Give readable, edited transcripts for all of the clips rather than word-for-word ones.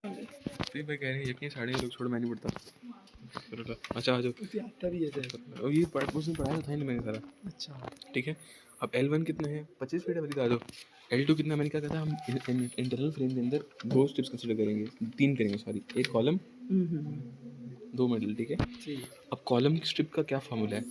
तो भाई कह रहे हैं यकीन साढ़े लोग छोड़ मैं नहीं पढ़ता। अच्छा आ जाओ, आता भी है सर। ये उसने पढ़ाया था नहीं मैंने सारा। अच्छा ठीक है, अब L1 कितना है 25 फीट है वाली, आ जाओ। L2 कितना, मैंने क्या कहा था, हम इंटरनल फ्रेम के अंदर 2 स्ट्रिप्स कंसिडर करेंगे, 3 करेंगे सॉरी, एक कॉलम 2 मिडल। ठीक है, सही। अब कॉलम की स्ट्रिप का क्या फार्मूला है,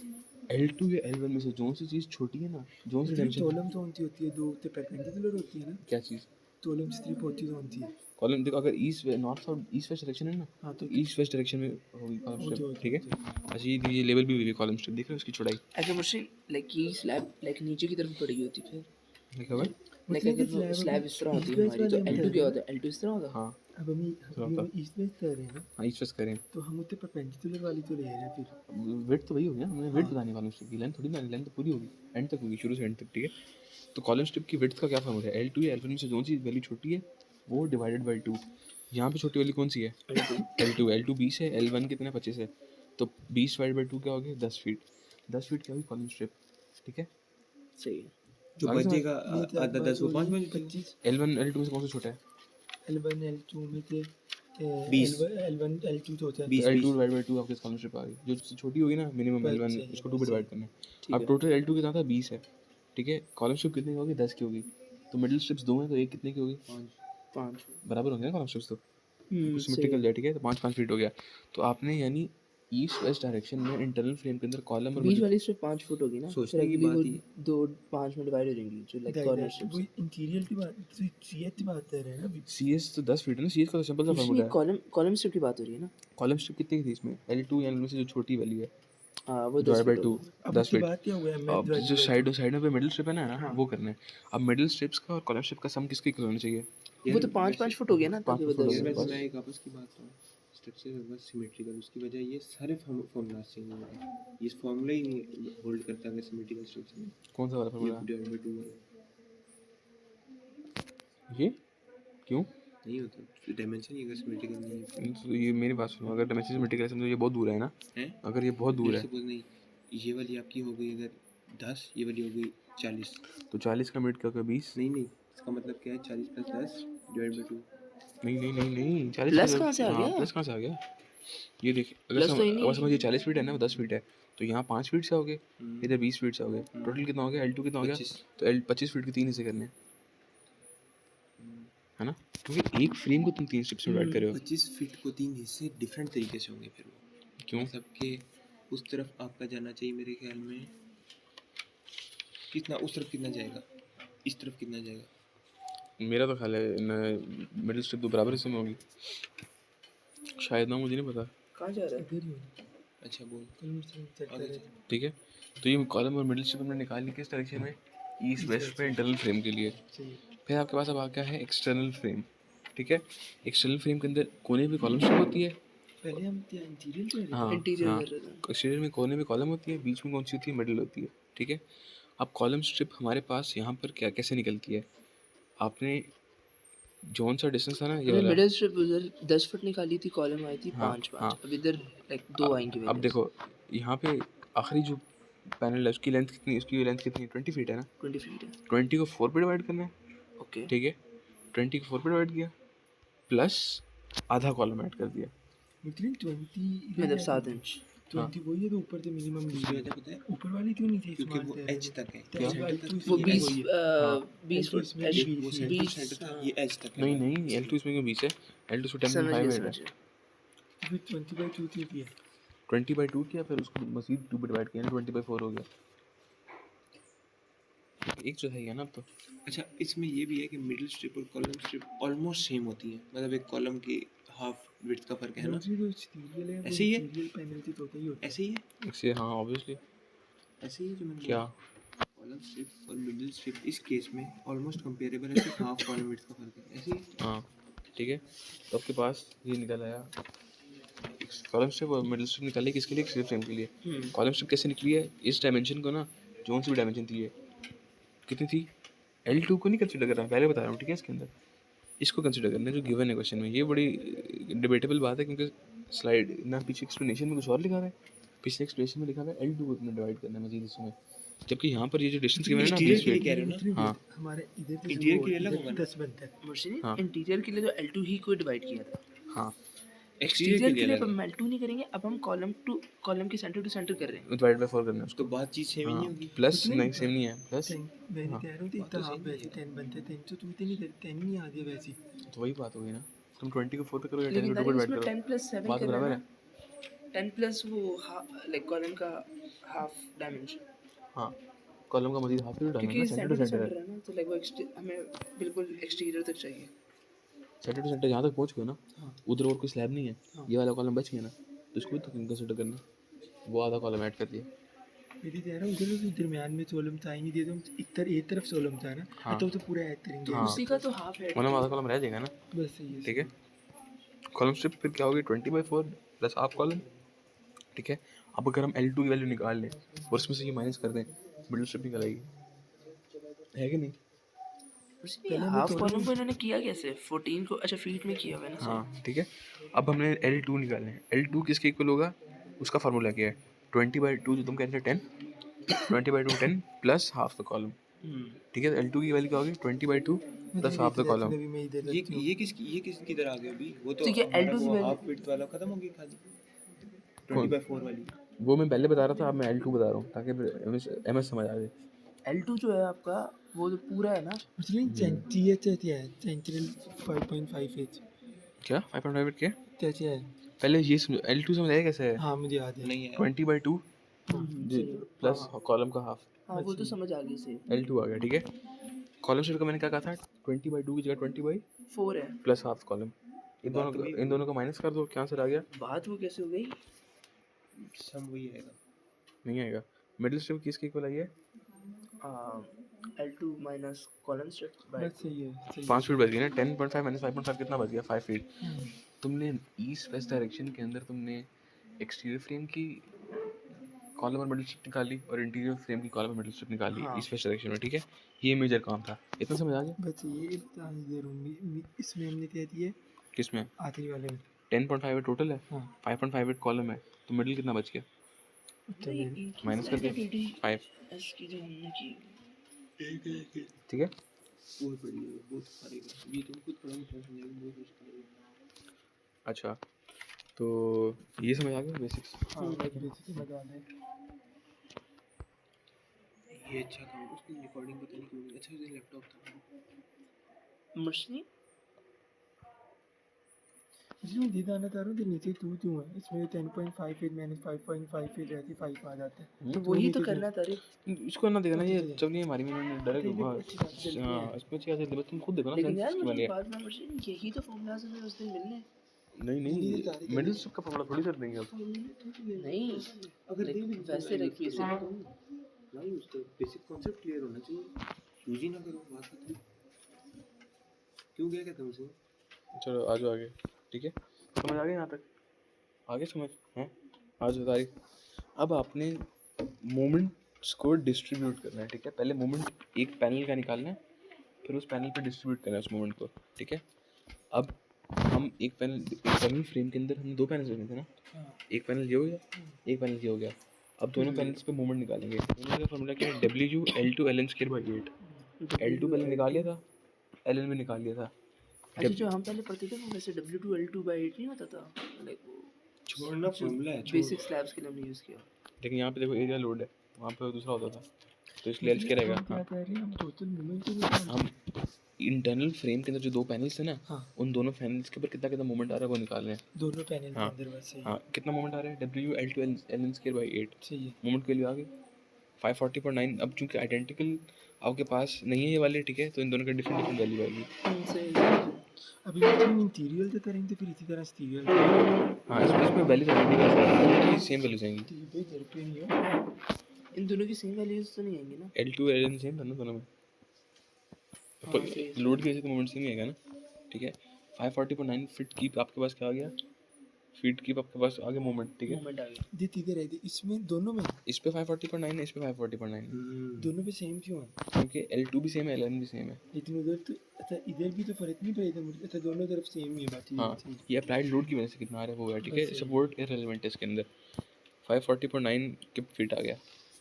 L2 या L1 में से जो सी चीज़ छोटी है ना, जो सी डायमेंशन कॉलम तो होती है दो तो परपेंडिकुलर होती है ना। क्या चीज़ कॉलम स्ट्रिप होती है। कॉलम, देखो अगर ईस्ट नॉर्थ और ईस्ट वेस्ट डायरेक्शन है ना, हाँ, तो ईस्ट वेस्ट डायरेक्शन में होगी कॉलम होती स्ट्रिप। होती ठीक है, होती। अच्छा ये लेवल भी हुई है कॉलम स्ट्रिप, देख रहे हो उसकी चौड़ाई ऐसे मुझसे लाइक ये स्लैब लाइक नीचे की तरफ पड़ी होती फिर देखा हुआ है? लाइक अगर स्लैब इस तरह होती है हमारी तो L2 क्या होता है, L2 इस तरह होता है। हाँ अब हम ईस्ट वेस्ट कर रहे हैं ना, हाँ ईस्ट वेस्ट करें, तो हम उत्तर परपेंडिकुलर वाली तो ले रहे हैं फिर। वेट तो वही हो गया, हमें वेट बताने कॉलम स्ट्रिप की, लेंथ थोड़ी ना, लेंथ तो पूरी होगी, एंड तक होगी, शुरू से एंड तक। ठीक है, तो कॉलम स्ट्रिप की विड्थ का क्या फार्मूला है, L2 या L1 में से जो चीज़ वैल्यू छोटी है वो डिवाइडेड बाई 2। यहाँ पे छोटी वाली कौन सी है, L2 20 है, L1 कितना 25 है, तो 20 डिवाइड बाई 2 क्या हो गया 10 फीट। 10 फीट क्या हुई कॉलम स्ट्रिप। ठीक है, सही है। जो बचेगा आधा 10 वो 5 में 25 L1 L2 में से कौन सा छोटा है, L1 L2 में से 20 L1 L2 तो होता है। 20 तो L2 डिवाइड बाई 2 आपके कॉलम स्ट्रिप आ गई, जो सबसे छोटी होगी ना मिनिमम L1 सही है, उसको 2 पे डिवाइड करना है। ठीक अब है। टोटल L2 कितना था 20 है। ठीक है, कॉलम स्ट्रिप कितनी की होगी 10 की होगी, तो मिडिल स्ट्रिप्स 2 हैं तो एक कितने की होगी 5 बराबर हो गया ना कॉलम स्ट्रिप्स, तो कुछ सही सिमेट्रिकल है। है। ठीक है, तो 5-5 फीट हो गया। तो आपने यानी ईस्ट वेस्ट डायरेक्शन में इंटरनल फ्रेम के अंदर कॉलम और बीच मिडिल, वाली स्ट्रिप 5 फुट होगी ना, फिर सोचने की अगली बात वो ही 2-5 में डिवाइड हो जाएंगी जो लाइक कॉर्नर स्ट्रिप्स। वो इंटीरियर की बात, तो सीएच की बात कर रहे हैं ना अभी। CS तो 10 फीट है ना, CS का तो सिंपल सा कुछ फार्मूला नहीं, है। कॉलम स्ट्रिप की बात हो रही है ना। कॉलम स्ट्रिप कितनी की थी इसमें, L2 या L में से जो छोटी वाली है हाँ वो 10 डिवाइड बाई फीट 2, होगा। अब 10 उसकी फीट। बात क्या हुआ है, अब जो साइड पे मिडिल स्ट्रिप है ना हाँ। वो करना है। अब मिडिल स्ट्रिप्स का और कॉलम स्ट्रिप का सम किसके इक्वल होना चाहिए, वो तो 5-5 फुट हो गया ना, तब 5 वो फुट हो 10 गया। यार वैसे बस मैं एक आपस की बात कहूँ, स्ट्रक्चर होगा सिमेट्रिकल, उसकी वजह ये सारे फॉर्मूला चेंज हो गए, ये फॉर्मूला ही नहीं होल्ड करता अगर सिमेट्रिकल स्ट्रक्चर में। कौन सा वाला ये फार्मूला, डिवाइड बाय 2 वाला ये क्यों, नहीं होता, डायमेंशन ही अगर सिमेट्रिकल नहीं है तो ये मेरी बात सुनो, अगर डायमेंशन सिमेट्रिकल समझो ये बहुत दूर है ना, हैं। अगर ये बहुत दूर है सपोज नहीं, ये वाली आपकी हो गई अगर 10, ये वाली हो गई 40, तो 40 का मिड क्या होगा 20। नहीं नहीं, इसका मतलब क्या है 40 + 10 डिवाइड बाय 2। नहीं 40 प्लस कहाँ से आ गया? प्लस कहाँ से आ गया, ये देखिए प्लस तो ही नहीं। अगर समझिए 40 फीट है ना, वो 10 फीट है, तो यहाँ 5 फीट से हो गए, इधर 20 फीट से हो गए, टोटल कितना हो गया L2 कितना हो गया, 25। तो 25 फीट के 3 हिस्से करने हैं, है ना, क्योंकि एक फ्रेम को तुम 3 स्ट्रिप्स में डिवाइड कर रहे हो। 25 फीट को 3 हिस्से डिफरेंट तरीके से होंगे फिर वो, क्यों, मतलब कि उस तरफ आपका जाना चाहिए मेरे ख्याल में कितना, उस तरफ कितना जाएगा, इस तरफ कितना जाएगा। मेरा तो ख्याल है मिडिल स्ट्रिप तो बराबर हिस्से में होगी शायद ना, मुझे नहीं पता। कहाँ जा रहा है? इधर ही होना। अच्छा बोल चलता आगे रहे। चल। ठीक है, तो ये कॉलम और मिडिल स्ट्रिप हमने निकाल ली किस डायरेक्शन में, ईस्ट वेस्ट पे इंटरनल फ्रेम के लिए। सही। फिर आपके पास अब आ गया है एक्सटर्नल फ्रेम। ठीक है, एक्सटर्नल फ्रेम के अंदर कोने पे कॉलम स्ट्रिप होती है, पहले हम क्या इंटीरियर कह रहे थे? हाँ इंटीरियर हाँ, कर रहे थे। एक्सटीरियर में कोने में कॉलम होती है, बीच में कौन सी होती है, मिडिल होती है। ठीक है, अब कॉलम स्ट्रिप हमारे पास यहाँ पर क्या कैसे निकलती है, आपने जौन सा डिस्टेंस था ना ये मैंने वाला, मिडिल स्ट्रिप उधर 10 फुट निकाली थी, कॉलम आई थी हाँ 5-5। हाँ, अब इधर लाइक 2 आएंगी अब वैल्यूज। देखो यहाँ पे आखिरी जो पैनल है उसकी लेंथ कितनी, उसकी लेंथ कितनी है 20 फीट है ना, 20 फीट है। 20 को 4 पे डिवाइड करना है। ओके, ठीक है, 20 को 4 पे डिवाइड किया प्लस आधा कॉलम ऐड कर दिया, मतलब 20 मतलब 7 इंच। 20 वही है, तो ऊपर से मिनिमम उसकी वजह पता है ऊपर वाली क्यों नहीं थी, क्योंकि वो एज तक है, क्या? वो 20 हाँ। 20 फुट इसमें edge- भी वो 20 सेंटर था, ये एज तक है। नहीं नहीं L2 इसमें क्यों 20 है, L2 से 10.5 समझ है, गया। फिर 20/2 क्यों किया? 20/2 किया, फिर उसको मजीद 2 पे डिवाइड किया, 20/4 हो गया, एक जो है ना अब तो। अच्छा इसमें ये भी है कि मिडिल स्ट्रिप और कॉलम स्ट्रिप ऑलमोस्ट सेम होती है, मतलब एक कॉलम की हाफ विड्थ का फर्क है ना, दूसरी जो स्टीरियल है, ऐसे ही है? स्टीरियल पैनल की तो होता ही होता है। ऐसे ही है, इससे हाँ ऑब्वियसली। ऐसे ही है जो मैंने क्या बोला। कॉलम स्ट्रिप और मिडिल स्ट्रिप इस केस में ऑलमोस्ट कंपेरेबल है, सिर्फ हाफ कॉलम विड्थ का फर्क है, ऐसे ही। हाँ ठीक है, तो आपके पास ये निकल आया कॉलम स्ट्रिप और मिडिल स्ट्रिप निकाली किसके लिए, सिर्फ फ्रेम के लिए। कॉलम स्ट्रिप कैसे निकली है, इस डायमेंशन को ना जोन सी भी डायमेंशन थी, ये कितनी थी, L2 को नहीं कंसिडर कर रहा, पहले बता रहा हूँ। ठीक है, इसके अंदर इसको कंसिडर करना है जो गिवन है क्वेश्चन में। ये बड़ी डिबेटेबल बात है क्योंकि स्लाइड ना पीछे एक्सप्लेनेशन में कुछ और लिखा हुआ है, पिछले एक्सप्लेनेशन में लिखा हुआ है L2 को इतना डिवाइड करना है मजीद इसमें, जबकि यहाँ पर ये जो डिस्टेंस गिवन है ना इंटीरियर 20 के लिए फीट, कह रहे हो ना? हाँ हमारे इधर तो इंटीरियर वो के लिए अलग इधर होगा ना? 10 बनता है। मुर्शिद हाँ। इंटीरियर के लिए तो L2 ही को डिवाइड किया था। हाँ एक्सटीरियर के लिए अलग अब है। हम L2 नहीं करेंगे, अब हम कॉलम के सेंटर टू सेंटर कर रहे हैं। डिवाइड बाय 4 करना है उसको। तो बात चीज सेम ही नहीं होगी। प्लस कुछ नहीं, नहीं सेम नहीं है प्लस, 10 मैं नहीं हाँ। कह रहा हूँ तो बात तो इतना हाफ सही वैसे है। 10 बनते हैं, 10 तो तू इतनी 10 नहीं आ दिया वैसे ही। तो वही बात होगी ना, तुम 20 को 4 पे करो या 10 लेकिन को 2 तारीख पे इसमें डिवाइड 10 प्लस करो, 7 बात कर रहे बराबर हैं है। ना, 10 प्लस वो लाइक कॉलम का हाफ डायमेंशन, हाँ कॉलम का मजीद हाफ डालना क्योंकि ना, centre centre to to centre है। सेंटर है ना, तो लाइक वो हमें बिल्कुल एक्सटीरियर तक चाहिए। सेंटर टू सेंटर जहाँ तक पहुँच गए ना, हाँ। उधर और कोई स्लैब नहीं है, हाँ। ये वाला कॉलम बच गया ना, तो इसको भी तो कंसिडर करना, वो आधा कॉलम ऐड कर दिया। मेरी कह रहा हूँ उधर भी दरमियान में सोलम था ही नहीं दिया, तो इधर एक तरफ सोलम था ना, हाँ। तो पूरा ऐड करेंगे। हाँ। उसी का तो हाफ है। वरना आधा कॉलम रह जाएगा ना, बस सही है। ठीक है। कॉलम स्ट्रिप फिर क्या होगी 20/4 प्लस हाफ कॉलम, ठीक है। अब अगर हम L2 की वैल्यू निकाल लें और इसमें से ये माइनस कर दें, मिडिल स्ट्रिप निकल आएगी, है कि नहीं? पहले हाफ कॉलम को इन्होंने किया कैसे? 14 को अच्छा फीट में किया हुआ है ना। हाँ ठीक है। अब हमने L2 निकालना है, L2 किसके इक्वल होगा, उसका फार्मूला क्या है, 20/2 जो तुम कह रहे थे 10, 20/2 10 प्लस हाफ द कॉलम, ठीक है। L2 की वैल्यू क्या होगी 20/2 प्लस हाफ द कॉलम। ये किसकी तरह आ गया अभी? वो तो ठीक है, हमारा L2 की वो वैल्यू- हाफ विड्थ वाला खत्म हो गया खाली 20/4 वाली। वो मैं पहले बता रहा था, अब मैं L2 बता रहा हूँ ताकि MS समझ आ जाए। L2 जो है आपका वो जो पूरा है ना, सेंट्रल 5.5 क्या 5.5 क्या त्याचे आहे। पहले ये समझो, L2 समझ आया कैसे है, हाँ मुझे याद है। नहीं है 20/2 प्लस कॉलम का हाफ, हाँ वो तो समझ आ गई से L2 आ गया, ठीक है। कॉलम स्ट्रिप का मैंने क्या कहा था, 20/2 की जगह 20/4 4 है। प्लस हाफ कॉलम, इन दोनों का माइनस कर दो, क्या आंसर आ गया, बात वो कैसे हो गई? सम वही आएगा। नहीं आएगा। मिडिल स्ट्रिप किसके इक्वल आई है, L2 minus column strip bye बस सही है, सही है। 5 फीट बच गई ना, 10.5 माइनस 5.5 कितना बच गया, 5 फीट। तुमने ईस्ट वेस्ट डायरेक्शन के अंदर तुमने एक्सटीरियर फ्रेम की कॉलम और मिडिल स्ट्रिप निकाली और इंटीरियर फ्रेम की कॉलम और मिडिल स्ट्रिप निकाली हाँ। ईस्ट वेस्ट डायरेक्शन में, ठीक है। ये मेजर काम था, इतना समझ आ गया। बस ये दे रूम इसमें हमने क्या दिया किस में आखिरी वाले में। 10.5 टोटल है, हाँ 5.5 कॉलम है, तो मिडिल कितना बच गया, माइनस कर दिया 5, इसकी जो हमने की ठीक है। बहुत बढ़िया, बहुत पड़ेगा ये, तुम खुद पढ़ो तो समझेंगे, बहुत मुश्किल है। अच्छा तो ये समझ आ गया बेसिक्स। हाँ बेसिक बता दें। ये अच्छा काम उसकी रिकॉर्डिंग पता नहीं क्यों नहीं अच्छा, ये लैपटॉप था मशीन इसमें दे दाना तारों के नीचे तू क्यों है, इसमें 10.58 मैंने 5.58 रहती 5 आ जाता है। तो वही तो करना था रे। इसको ना देखना, ये जब नहीं हमारी में डायरेक्ट, हाँ इसमें क्या चलती है तुम खुद देखो ना, लेकिन यार सेंस मुझे वाली है। बात में मशीन यही तो फॉर्मूलाज हमें उस दिन मिलने नहीं नहीं मिडिल स्ट्रिप का फार्मूला थोड़ी कर देंगे अब, नहीं, अगर दे भी वैसे रखिए से भाई उसका बेसिक कॉन्सेप्ट क्लियर होना चाहिए, यूज ही ना करो बात खत्म। क्यों क्या कहता हूँ उसे? चलो आ जाओ आगे, ठीक है। समझ आ गया यहाँ तक, आगे समझ हैं, आज बता रही। अब आपने मोमेंट्स को डिस्ट्रीब्यूट करना है, ठीक है। पहले मोमेंट एक पैनल का निकालना है, फिर उस पैनल पे डिस्ट्रीब्यूट करना है उस मोमेंट को, ठीक है। अब हम एक पैनल फ्रेम के अंदर हम 2 पैनल रखने थे ना, एक पैनल ये हो गया, एक पैनल ये हो गया। अब दोनों पैनल्स पे मोमेंट निकालेंगे, मोमेंट का फॉर्मूला क्या है, W L2 ln²/8। L2 पहले निकाल लिया था, Ln भी निकाल लिया था। अच्छा जो हम पहले पढ़ते थे वो वैसे W2 L2/8 नहीं होता था, लाइक वो छोड़ना फॉर्मूला है, बेसिक स्लैब्स के लिए हमने यूज़ किया। लेकिन यहाँ पे देखो एरिया लोड है, वहाँ पे दूसरा होता था, तो इसलिए एल्स क्या रहेगा। क्या कह रहे हैं हम टोटल मोमेंट ही निकाल। हम इंटरनल फ्रेम के अंदर जो 2 पैनल्स है ना, हाँ उन दोनों पैनल्स के ऊपर कितना कितना मोमेंट आ रहा है वो निकाल रहे हैं। दोनों पैनल के हाँ। अंदर बस सही है। हाँ कितना मोमेंट आ रहा है, W L2 ln²/8 सही है। मोमेंट के लिए आ गई 540.9। अब चूंकि आइडेंटिकल आपके पास नहीं है ये वाले, ठीक है, तो इन दोनों का डिफरेंट वैल्यू आएगी। अभी हम इंटीरियर तो करेंगे तो फिर इसी तरह एक्सटीरियर हाँ इसमें वैल्यूज आइडेंटिकल सेम वैल्यूज आएंगी, तो ये घर पे नहीं हो। इन दोनों की सेम वैल्यूज तो नहीं आएंगी ना। L2 Ln सेम था ना दोनों में, लोड की वजह से तो मोमेंट सेम ही आएगा ना, ठीक है। 540.9 फीट की आपके पास क्या आ गया, फीट की आपके पास आ गया मोमेंट, ठीक है। मोमेंट आ गया। ये इधर है, इसमें दोनों में इस पे 540.9 है, इस पे 540.9 है, दोनों पे सेम क्यों है? क्योंकि L2 भी सेम है Ln भी सेम है। लेकिन उधर तो अच्छा इधर भी तो फर्क नहीं पड़ेगा मुझे, अच्छा दोनों तरफ सेम ही है बात। हाँ ये अप्लाइड लोड की वजह से कितना आ रहा है वो है, ठीक है। सपोर्ट इररिलेवेंट है इसके अंदर। 540.9 के फीट आ गया,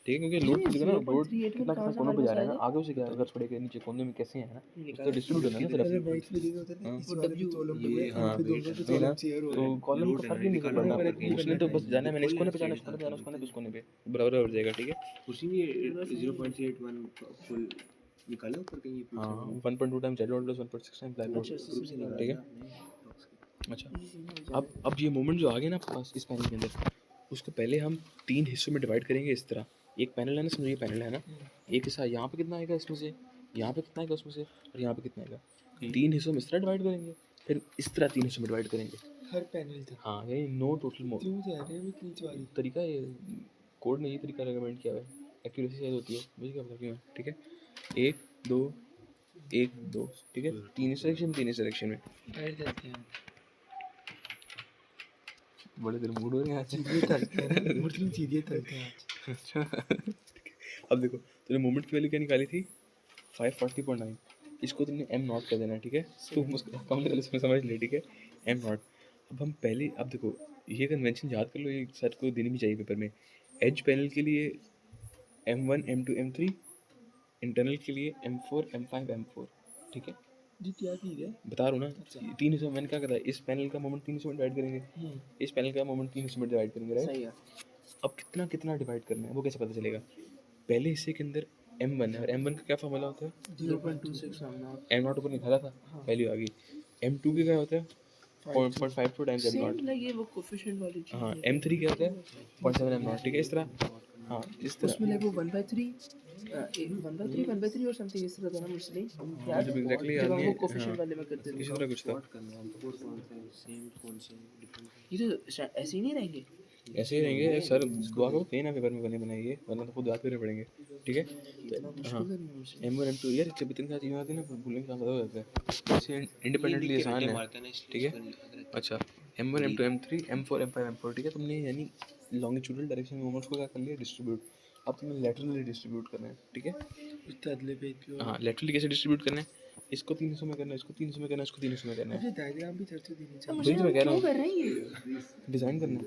ठीक है, क्योंकि लोड देखो ना, लोड 0.38 कितना कहाँ कितना से कोनों हमारे पे जा पास रहा है आएगा? ना, आगे उसे क्या अगर पड़ेगा नीचे कोने में कैसे है ना, निकाल तो डिस्ट्रीब्यूट होना है ना अगर सिर्फ। वाइट पे देखो तो हाँ। इस वाले पे कॉलम पे ये इन पे दोनों पे वही ना, कॉलम शेयर हो रहा तो है। कॉलम लोड को है फर्क ना, ही नहीं निकालना पड़ना, फर्क नहीं उसने तो पड़ना बस जाना है, मैंने इस कोने पे जाना है, इस कोने पे जाना है, उस कोने पे, उस कोने पे बराबर हो जाएगा। ठीक है, उसी में 0.81 फुल निकाला ऊपर कहीं ये पूछ हाँ, रहा हूँ 1.2 times Z load plus 1.6 times live load. अच्छा, इसी ग्रुप से से निकाला। ठीक है, निकाला अच्छा। इसी से निकाला। अब ये मोमेंट जो आ गया ना आपके पास इस पैनल के अंदर, उसको पहले हम 3 हिस्सों में डिवाइड करेंगे इस तरह। एक पैनल है ना, समझो ये पैनल है ना, एक हिस्सा यहाँ पे कितना आएगा इसमें से, यहाँ पे कितना आएगा उसमें से, और यहाँ पे कितना आएगा, 3 हिस्सों में इस तरह डिवाइड करेंगे, फिर इस तरह 3 हिस्सों में डिवाइड करेंगे। हर पैनल तक हाँ, यही नो टोटल क्यों जा रहे हैं बीच वाली तरीका, ये कोड में ये तरीका रिकमेंड किया हुआ है, एक्यूरेसी शायद होती है, मुझे क्या पता क्यों है। ठीक है, 1 2 1 2, ठीक है, 3 सिलेक्शन 3 सिलेक्शन में। बैठ जाते हैं बड़े देर मूड हो रहे हैं आज। सीधे तलते हैं मुस्लिम सीधे तलते हैं आज। अच्छा, अब देखो तूने मोमेंट की वैल्यू क्या निकाली थी, 540.9, इसको तुमने एम नॉट कर देना। ठीक है, तुम उसको काउंट कर इसमें समझ ले। ठीक है, एम नॉट। अब हम पहले, अब देखो ये कन्वेंशन याद कर लो, ये सर को देनी भी चाहिए पेपर में। एज पैनल के लिए M1 M2 M3, इंटरनल के लिए M4 M5 M4। ठीक है, जी क्या चीज़ है बता रहा हूँ ना, 3 हिस्सों में मैंने क्या करा है, इस पैनल का मोमेंट 3 हिस्सों में डिवाइड करेंगे, इस पैनल का मोमेंट 3 हिस्सों में डिवाइड करेंगे, राइट। सही है। अब कितना कितना डिवाइड करना है वो कैसे पता चलेगा, पहले हिस्से के अंदर M1 है, और M1 का क्या फॉर्मूला होता है, 0.26 हमने M नॉट ऊपर निकाला था, वैल्यू आ गई। M2 के क्या होता है 0.52 times M same not. Like ये वो कोफिशिएंट वाली चीज हाँ, है। M3 क्या होता है 0.7 M नॉट। ठीक है, इस तरह, हाँ इस तरह। उसमें लाइक वो 1/3 1/3 और समथिंग इस तरह था ना मुस्लिम याद मुझे है? exactly जब याद हम नहीं वो है, कोफिशिएंट हाँ, वाले में करते थे। इसी तरह कुछ था। स्पॉट करना है फोर कौन सा है सेम कौन से डिफरेंट ये तो ऐसे ही नहीं रहेंगे। ऐसे ही रहेंगे सर, दुआ करो कहीं ना पेपर में बने बनाइए, वरना तो खुद याद करने पड़ेंगे। ठीक है, इतना हाँ, मुश्किल है नहीं मुझे। M1 M2 यार, जब इतनी सारी चीज़ें आती है ना, भूलने का ज़्यादा हो जाता है, ऐसे इंडिपेंडेंटली आसान है। ठीक है, अच्छा, M1 M2 M3 M4 M5 M4। ठीक है, तुमने यानी लॉन्गिट्यूडल डायरेक्शन में मोमेंट्स को क्या कर लिया, डिस्ट्रीब्यूट। अब तुम्हें लैटरली डिस्ट्रीब्यूट करना है। ठीक है, उसके अगले पेज पे हाँ, लैटरली कैसे डिस्ट्रीब्यूट करना है, इसको 3 हिस्सों में करना है, इसको 3 हिस्सों में करना है, इसको 3 हिस्सों में करना है, मुझे डायग्राम भी चर्चा देनी चाहिए वही तो मैं कह रहा क्यों हूँ, कर रहे हैं ये? डिज़ाइन करना है।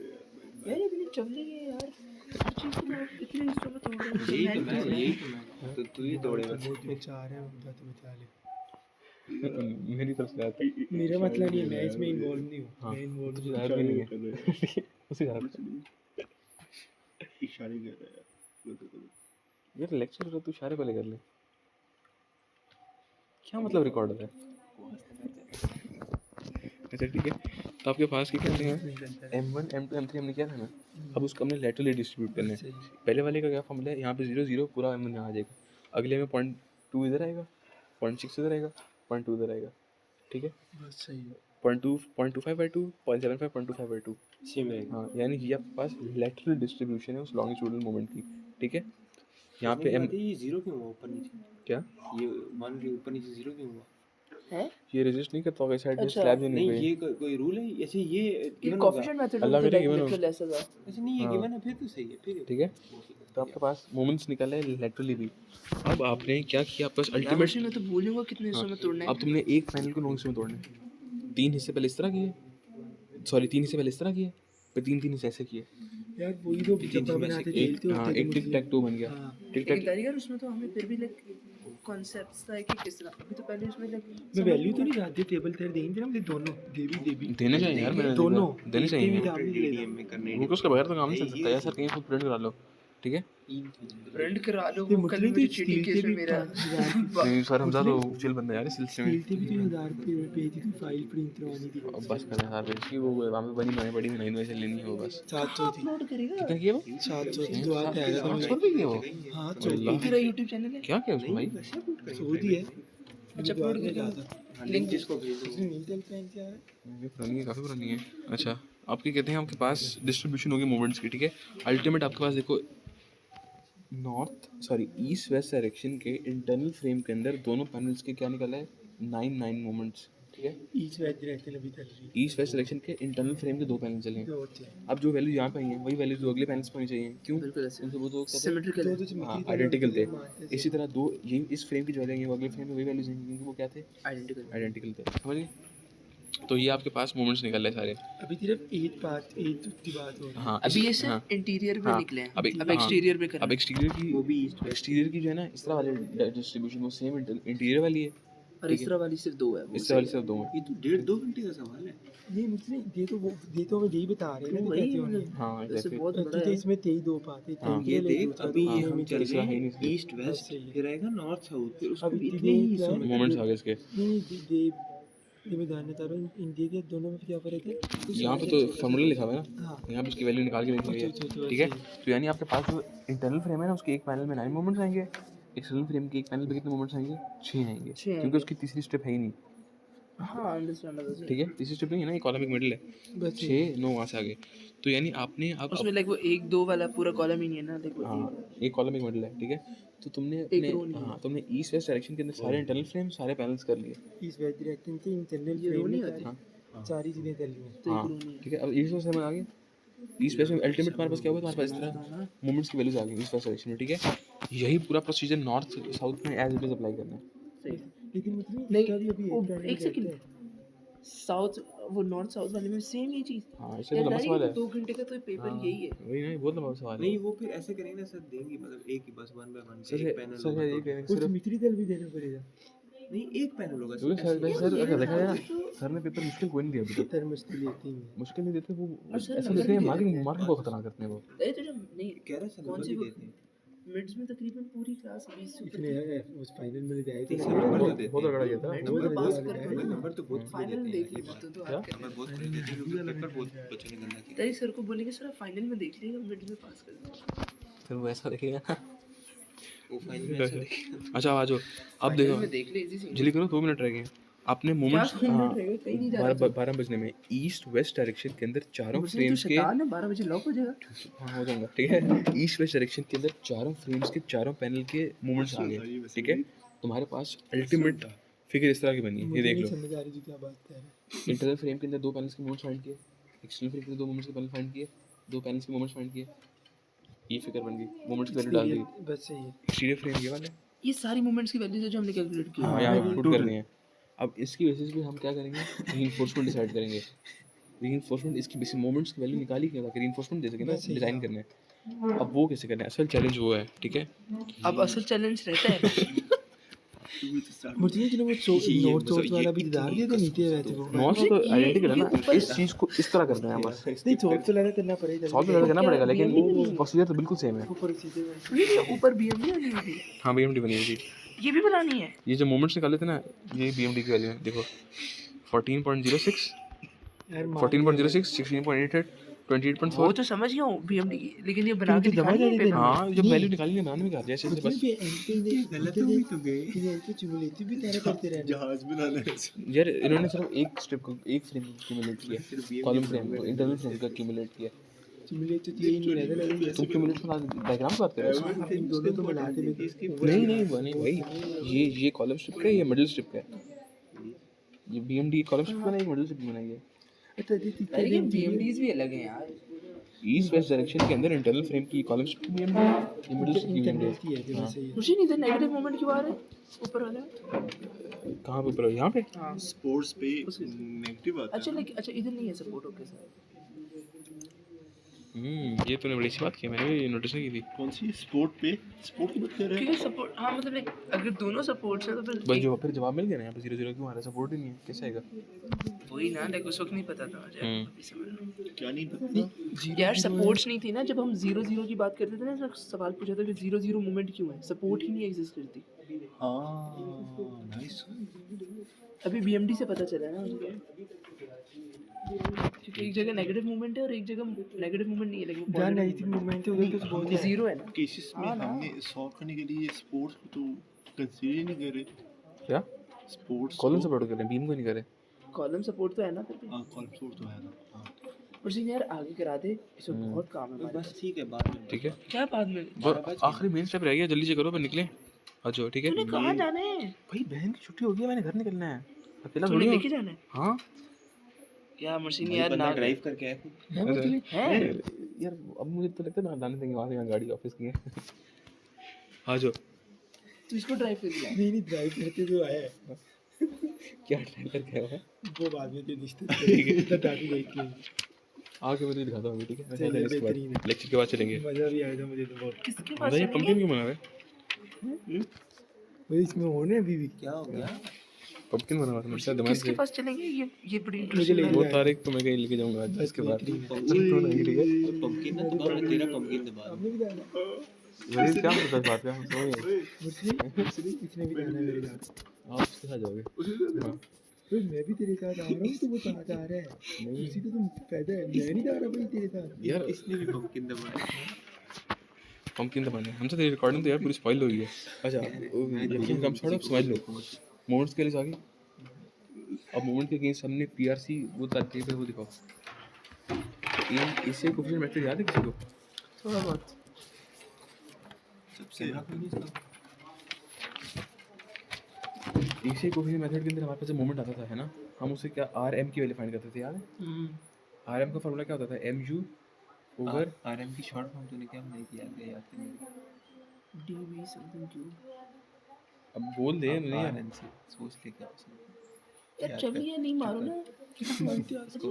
यार इतनी चवली है यार, हर चीज को लोग इतने हिस्सों में तोड़ रहे हैं। यही तो मैं तो तू ही तोड़े बस बहुत बेचार है उनका तो बचा ले मेरी तरफ से आता है, मेरा मतलब नहीं है मैं इसमें इन्वॉल्व नहीं हूँ हाँ, मैं इन्वॉल्व तुझे ज़्यादा भी नहीं है, उसे ज़्यादा इशारे कर रहा है यार, लेक्चर तो तू इशारे पहले कर ले, क्या मतलब रिकॉर्ड होता है। अच्छा ठीक है, तो आपके पास क्या कहते हैं M1 M2 M3 हमने किया था ना, अब उसको हमने लैटरली डिस्ट्रीब्यूट करना है। पहले वाले का क्या फॉर्मूला है, यहाँ पे 0 0 पूरा M1 यहाँ आ जाएगा, अगले में 0.2 इधर आएगा, 0.6 इधर आएगा, 0.2 इधर आएगा। ठीक है, बस सही है 0.25/2 0.75 0.25/2। सेम रहेगा हाँ, यानी ये आपके पास लैटरल डिस्ट्रीब्यूशन है उस लॉन्गिट्यूडल मोमेंट की। ठीक है, यहाँ पे M ये जीरो क्यों हुआ ऊपर नीचे क्या, ये मान के ऊपर नीचे जीरो क्यों हुआ है ये रेजिस्ट नहीं करता होगा साइड में, अच्छा, स्लैब जो नहीं नहीं हुई। ये कोई रूल है ऐसे ये ये given होगा कोफिशिएंट मेथड अल्लाह होता करे है given लाइक हो। लिटरल ऐसा था। ऐसे नहीं ये हाँ। गिवन है फिर तो सही है फिर ठीक है, तो आपके पास मोमेंट्स निकले लैटरली भी। अब आपने क्या किया, आपके पास मैं अल्टीमेट, मशीन में तो भूलूंगा कितने हिस्सों में तोड़ना है। अब तुमने एक पैनल को 9 हिस्सों में तोड़ना है, 3 हिस्से पहले इस तरह किए, सॉरी 3 हिस्से पहले इस तरह किए, फिर 3 हिस्से ऐसे किए, यार वही तो डब्बा बनाते एक, खेलते हाँ, होते एक टिक टैक टू बन गया। हाँ। टिक लेकिन टैक, कारीगर उसमें तो हमें फिर भी लाइक कॉन्सेप्ट्स था कि किस तरह, अभी तो पहले उसमें लाइक मैं वैल्यू तो नहीं जानती टेबल तेरे देंगे ना मुझे दोनों देवी देने चाहिए यार, मैंने दोनों देने चाहिए, डीडीएम में करने वो उसके बगैर तो काम नहीं चल सकता यार, सर कहीं खुद प्रिंट करा लो। ठीक है, प्रिंट करा लो। ये वो कल मुस्लिम मुझे तो चीटिंग स्टील केस के में भी मेरा 5,000 नहीं सर हमजा तो चिल बंदा यार इस सिलसिले में। स्टील के भी तो 1,000 रुपये पे थी फाइल प्रिंट करवानी थी अब बस कर यार बेची, वो वहाँ पे बनी बनाई पड़ी नहीं वैसे लेनी है वो बस। 700 थी अपलोड करेगा। कितना किया वो, 700 थी दुआ के आएगा 800 रुपये किया वो, हाँ अल्लाह। तेरा YouTube चैनल है? क्या क्या उसमें भाई, सऊदी है अच्छा अपलोड करेगा। लिंक जिसको भेज दो उसने नील पेन किया है ये पुरानी है, काफ़ी पुरानी है। अच्छा, आपकी कहते हैं आपके पास डिस्ट्रीब्यूशन होगी मोमेंट्स की। ठीक है, अल्टीमेट आपके पास देखो ईस्ट वेस्ट डायरेक्शन के इंटरनल फ्रेम के अंदर दोनों पैनल्स के क्या निकला है, 9 मोमेंट्स। ठीक है, ईच वेज डायरेक्शन अभी तक रही ईस्ट वेस्ट डायरेक्शन के इंटरनल फ्रेम के 2 पैनल चले हैं। दो होते हैं अब जो वैल्यू यहाँ पे आई हैं वही वैल्यूज जो अगले पैनल्स पे होनी चाहिए, क्यों, बिल्कुल ऐसे क्योंकि वो तो कहते हैं सिमेट्रिकल है। दो तो हाँ symmetry आइडेंटिकल थे। मानते थे। इसी तरह दो ये इस फ्रेम की जो वैल्यू है वो अगले फ्रेम में वही वैल्यूज हैं, क्योंकि वो क्या थे, आइडेंटिकल। आइडेंटिकल थे। समझ गए, तो ये आपके पास मोमेंट्स निकल रहे सारे। अभी सिर्फ 8 की बात हो रही है। हाँ अभी ये हाँ सिर्फ इंटीरियर पे हाँ निकले हैं, अभी अब एक्सटीरियर पे अब करना है। एक्सटीरियर की वो भी ईस्ट वेस्ट। एक्सटीरियर की जो है ना इस तरह वाली डिस्ट्रीब्यूशन वो सेम इंटीरियर वाली है। और इस तरह वाली सिर्फ 2 है, वो इस तरह वाली सिर्फ 2 है। ये तो 1.5-2 घंटे का सवाल है। नहीं मुझे ये तो मैं यही बता रहे हैं ना, वही कैसे होंगे। मतलब हाँ वैसे एग्जैक्टली। बहुत बड़ा क्योंकि है। इसमें 23 दो पाते हाँ, ये ले देख दूसरा अभी दूसरे हम में चल तीसरा है रहे ही हैं नहीं। ईस्ट वेस्ट, सही है। फिर आएगा नॉर्थ साउथ, फिर उसको अभी भी तो इतने ही देख रहा है। समझ मोमेंट्स आ गए इसके। नहीं ये मैं जानना चाह रहा हूँ इंडिया के दोनों में क्या फर्क है? यहाँ पे तो फॉर्मूला लिखा हुआ है ना, हाँ यहाँ पे उसकी वैल्यू निकाल के लिखी हुई है। अच्छा, ठीक है, सही। तो यानी आपके पास जो इंटरनल फ्रेम है ना उसके एक पैनल में 9 मोमेंट्स आएंगे, एक्सटर्नल फ्रेम के एक पैनल पे कितने मोमेंट्स आएंगे? 6 आएंगे, 6 आएंगे। क्योंकि उसकी तीसरी स्टेप है ही नहीं। हाँ अंडरस्टैंड। ठीक है, तीसरी स्टेप नहीं है ना, एक कॉलम एक मिडिल है, बस 6 9 वहाँ से आगे। तो यानी आपने अब उसमें लाइक वो 1 2 वाला पूरा कॉलम ही नहीं है ना, लाइक वो हाँ एक कॉलम एक मिडिल है। ठीक है, तो तुमने एक अपने row नहीं है। हाँ तुमने ईस्ट वेस्ट डायरेक्शन के अंदर सारे इंटरनल फ्रेम सारे पैनल्स कर लिए। इस वेज डायरेक्शन से इंटरनल ये फ्रेम रो नहीं में होती। हाँ सारी चीजें चल रही हैं। तो एक हाँ रो नहीं है। ठीक है, अब ईस्ट वेस्ट समझ आ गया। ईस्ट वेस्ट में अल्टीमेट तुम्हारे पास क्या होगा, तुम्हारे पास इस तरह मोमेंट्स की वैल्यूज आ गई ईस्ट वेस्ट डायरेक्शन में। ठीक है, यही पूरा प्रोसीजर नॉर्थ साउथ में एज इट इज अप्लाई करना है। सही। लेकिन मतलब नहीं, इसका भी अभी वो एक पैनल एक सेकंड। रहता है। साउथ वो नॉर्थ साउथ वाले में सेम ये चीज। हाँ इससे तो लंबा सवाल है। 2 घंटे का तो पेपर हाँ, यही है। वही नहीं, बहुत लंबा सवाल है। नहीं, वो फिर ऐसे करेंगे ना सर, देंगे मतलब एक ही बस 1 बाय 1 सर एक पैनल सर होगा ये तो। कहेंगे कुछ सिर्फ मित्री दल भी देना पड़ेगा। नहीं, एक पैनल होगा क्योंकि सर वैसे सर अगर देखा जाए ना सर ने पेपर मुश्किल कोई नहीं दिया अभी तक। सर मुश्किल लेती हैं। मुश्किल नहीं देते वो, सर ऐसा नंबर देते हैं भी मार्किंग मार्किंग को खतरनाक करते हैं वो। अरे तो जब नहीं कह रहा सर कौन नंबर सी भी वो देते हैं। मिड्स में तकरीबन पूरी क्लास 20 से ऊपर इसने उस फाइनल में जाए थे सर नंबर तो देते बहुत हैं। तगड़ा किया था। मिड्स में तो पास कर नहीं, नंबर तो बहुत फ्री फाइनल देते देख हैं। लेना तो क्या? नंबर बहुत फ्री देते हैं क्योंकि पेपर बहुत बच्चों ने गंदा किया। तभी सर को बोलेंगे सर आप फाइनल में देख लीजिएगा, मिड में पास कर दो। फिर वो ऐसा देखेगा ना। वो फाइनल में ऐसा देखेगा। अच्छा आ जाओ अब फाइनल देखो, में देख ले इजी जल्दी करो 2 मिनट रह गए। आपने मोमेंट्स क्या 2 मिनट रह गए? कहीं नहीं जा रहा। 12 बजने में ईस्ट वेस्ट डायरेक्शन के अंदर चारों मुझे तो फ्रेम्स के शैतान है, 12 बजे लॉक हो जाएगा। हाँ हो जाऊंगा। ठीक है, ईस्ट वेस्ट डायरेक्शन के अंदर चारों फ्रेम्स के चारों पैनल के मूवमेंट्स आ गए। ठीक है, तुम्हारे पास अल्टीमेट फिगर इस तरह की बनी है, ये मुझे देख नहीं लो। समझ आ रही थी क्या बात कर रहे हैं। इंटरनल फ्रेम के अंदर 2 पैनल्स के मूवमेंट्स फाइंड किए, एक्सटर्नल फ्रेम के अंदर 2 मूवमेंट्स के पैनल फाइंड किए, 2 पैनल्स के मूवमेंट्स फाइंड किए, ये फिगर बन गई, मूवमेंट्स की वैल्यू डाल दी। बस सही है। एक्सटीरियर फ्रेम ये वाले ये सारी मूवमेंट्स की वैल्यूज है जो हमने कैलकुलेट की। हाँ यहाँ पुट करनी है। अब इसकी बेसिस पे हम क्या करेंगे, रीइंफोर्समेंट डिसाइड करेंगे। रीइंफोर्समेंट इसकी बेसिस मोमेंट्स की वैल्यू निकाली क्यों ताकि रीइंफोर्समेंट दे सके ना, डिजाइन करने। अब वो कैसे करना है, असल चैलेंज वो है। ठीक है, अब असल चैलेंज रहता है मुझे नहीं वो नॉर्थ साउथ वाला भी डाल दिया था नीचे वैसे वो। नॉर्थ तो ये- आइडेंटिकल है ये ना, ऊपर- इस चीज को इस तरह करना है बस। नहीं सॉल्व तो लगा करना पड़ेगा। सॉल्व तो करना पड़ेगा लेकिन BMD वो प्रोसीजर तो बिल्कुल सेम है। ऊपर सीधे ये ऊपर बीएमडी आनी होगी, हाँ बीएमडी बनी हुई थी। ये भी बनानी है। ये जो मोमेंट्स निकाले थे ना, ये बीएमडी की वैल्यू है। देखो 14.06 यार 14.06 16.88 वो 28.4। तो समझ गया हूँ बीएमडी की, लेकिन ये बना के क्योंकि जमा दिखानी है जाने पेपर में। हाँ जब वैल्यू निकाली ना बनाने में क्या जैसे मतलब बस ये एंटी गलत हुई तो गए। ये तो चुमुलेटिव भी तरह करते रहना। जहाज बनाना है। यार इन्होंने सिर्फ एक स्टेप को एक फ्रेम को क्यूमुलेट किया, कॉलम फ्रेम को इंटरनल फ्रेम का क्यूमुलेट किया। चुमुलेटिव तो यही नहीं रहता लेकिन तुम क्यूमुलेट का डायग्राम की बात कर रहे हो? आप इन दोनों को मिलाते में नहीं बने भाई, ये कॉलम स्ट्रिप का है, ये मिडिल स्ट्रिप का है। ये बीएमडी कॉलम स्ट्रिप का नहीं, एक मिडिल स्ट्रिप बनाई है। अच्छा लेकिन बीएमडीज भी अलग हैं यार। ईस्ट वेस्ट डायरेक्शन के अंदर इंटरनल फ्रेम की कॉलम स्ट्रिप बीएमडी, ये मिडिल स्ट्रिप की इंटरनल बीएमडी की है जो सही है। मुझे नहीं था नेगेटिव मोमेंट क्यों आ रहा है ऊपर वाला। कहाँ पे ऊपर यहाँ पे? हाँ स्पोर्ट्स पे नेगेटिव आता अच्छा लाइक अच्छा इधर नहीं है सपोर्ट ओके सर। ये तूने बड़ी सी बात की, मैंने भी नोटिस नहीं की थी। है। कौन सी स्पोर्ट पे स्पोर्ट की बात कर रहे हैं? क्योंकि सपोर्ट हाँ मतलब लाइक अगर दोनों सपोर्ट्स है तो बस फिर जो फिर जवाब मिल गया ना, यहाँ पे 0 0 क्यों आ रहा है, सपोर्ट ही नहीं है, कैसे आएगा? वही ना लाइक उस वक्त नहीं पता था मुझे, अभी समझ रहा हूँ। क्या नहीं पता? यार सपोर्ट्स नहीं थी ना जब हम 0-0 की बात करते थे ना, इसमें सवाल पूछा था कि 0-0 मूवमेंट क्यों है, सपोर्ट ही नहीं एग्जिस्ट करती। हाँ नाइस। अभी बीएमडी से पता चला ना मुझे, क्योंकि एक जगह नेगेटिव मूवमेंट है और एक जगह नेगेटिव मूवमेंट नहीं है लेकिन जहाँ नेगेटिव मूवमेंट है उधर तो बहुत है। जीरो है ना। केसेस में हाँ ना। हमने सॉल्व करने के लिए स्पोर्ट्स को तो कंसीडर ही नहीं कर रहे। क्या स्पोर्ट्स कॉलम सपोर्ट कर रहे हैं, बीम को नहीं कर रहे? कॉलम सपोर्ट तो है ना फिर भी। हाँ कॉलम सपोर्ट तो है ना। हाँ और सीन यार आगे करा दे, इसमें बहुत काम है हमारे बस ठीक है, बाद में ठीक है, क्या बाद में बस आखिरी मेन स्टेप रह गया, जल्दी से करो फिर निकले। अच्छा ठीक है तूने कहाँ जाना है, भाई, बहन की छुट्टी हो गई है, मैंने घर निकलना है, अकेला तूने थोड़ी लेके हूँ। जाना है हाँ क्या मशीन भाई यार बंदा ना ड्राइव करके आया खुद। है वो तो नहीं। है। यार अब मुझे तो लगता है ना लाने देंगे वहाँ से, यहाँ गाड़ी ऑफिस की है। आ जाओ। तू इसको ड्राइव कर दिया। नहीं ड्राइव करते तो आया है। क्या ट्राई करके आया है? वो बाद में जो रिश्ते बताती देखी आके मैं तुझे दिखाता हूँ ठीक है? मैं चलिए, इसके बेहतरीन बाद है। लेक्चर के बाद चलेंगे। मज़ा भी आएगा मुझे तो बहुत। किसके पास मतलब ये चलेंगे? पंपकिन क्यों बना रहा है? भाई इसमें होने अभी भी क्या हो गया? पंपकिन बना हुआ था मेरे साथ दिमाग किसके से। पास चलेंगे? ये बड़ी मुझे इंटरेस्टिंग ले लग वो रहा है। तारीख तो मैं कहीं लेके जाऊंगा आज इसके बाद। बेहतरीन है। चल तू नहीं ठीक है? पंपकिन ना दबा, मैं तेरा पंपकिन दबा आपने भी जाना वही क्या मतलब इस बात का हम समझ गए। मुझे इसने भी जाना है मेरे साथ। आप उसके साथ जाओगे? हाँ। भाई मैं भी तेरे साथ आ रहा हूँ तो वो साथ आ रहा है। नहीं। उसी तो तुम फायदा है, मैं नहीं जा रहा भाई तेरे साथ। यार इसने भी पंपकिन दबाया। पंपकिन दबाने हमसे तेरी रिकॉर्डिंग तो यार पूरी स्पॉइल हो गई है। अच्छा यकीन कम छोड़ो अब समझ लो मोमेंट्स के लिए आगे। अब मोमेंट के अगेंस्ट हमने पीआरसी वो तरीके पे वो दिखाओ। इससे कोफिशिएंट मेथड याद है किसी को? थोड़ा बहुत। कैमरा खोल नहीं इसका। इसी कोफिशिएंट मेथड के अंदर हमारे पास जो मोमेंट आता था है ना, हम उसे क्या आरएम की वैल्यू फाइंड करते थे याद है? आरएम का फार्मूला क्या होता था? एमयू ओवर आरएम की शॉर्ट फॉर्म तूने क्या बनाई थी याद है? याद कर मेरे। DV something cube. अब बोल दे नहीं यार। आरएम से सोच ले क्या हो सकता है। यार चलिए नहीं मारो ना। इसको